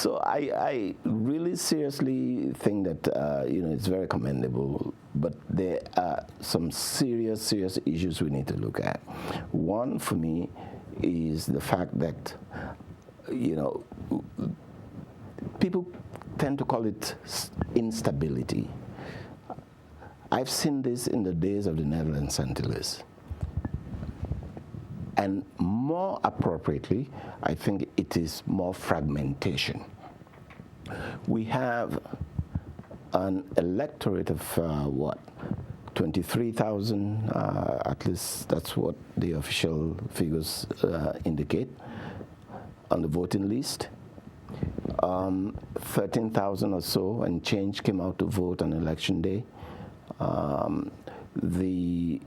So I really seriously think that it's very commendable, but there are some serious issues we need to look at. One for me is the fact that people tend to call it instability. I've seen this in the days of the Netherlands Antilles. And more appropriately, I think it is more fragmentation. We have an electorate of 23,000, at least that's what the official figures indicate, on the voting list. 13,000 or so and change came out to vote on election day. The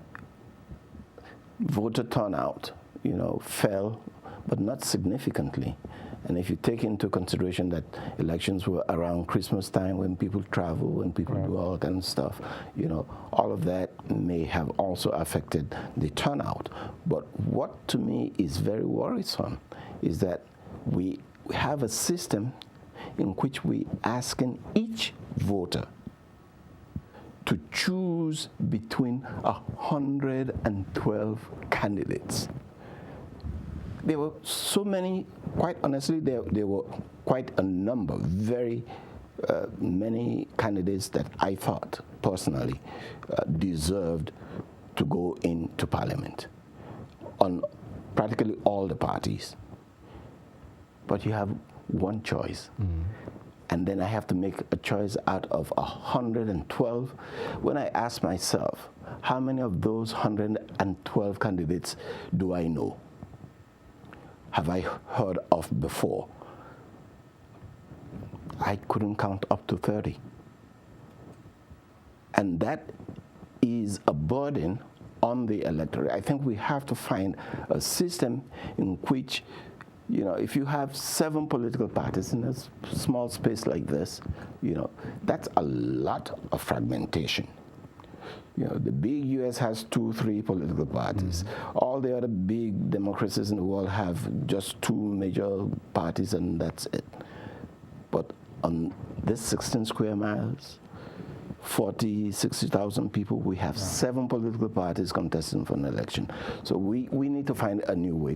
voter turnout, fell, but not significantly. And if you take into consideration that elections were around Christmas time, when people travel, when people do all that kind of stuff, all of that may have also affected the turnout. But what to me is very worrisome is that we have a system in which we asking each voter to choose between 112 candidates. There were so many, quite honestly, there were quite a number, very many candidates that I thought personally deserved to go into Parliament on practically all the parties. But you have one choice. And then I have to make a choice out of 112. When I ask myself, how many of those 112 candidates do I know? Have I heard of before? I couldn't count up to 30. And that is a burden on the electorate. I think we have to find a system in which if you have 7 political parties in a small space like this, that's a lot of fragmentation. The big U.S. has 2-3 political parties. All the other big democracies in the world have just 2 major parties, and that's it. But on this 16 square miles, 60,000 people, we have 7 political parties contesting for an election. So we need to find a new way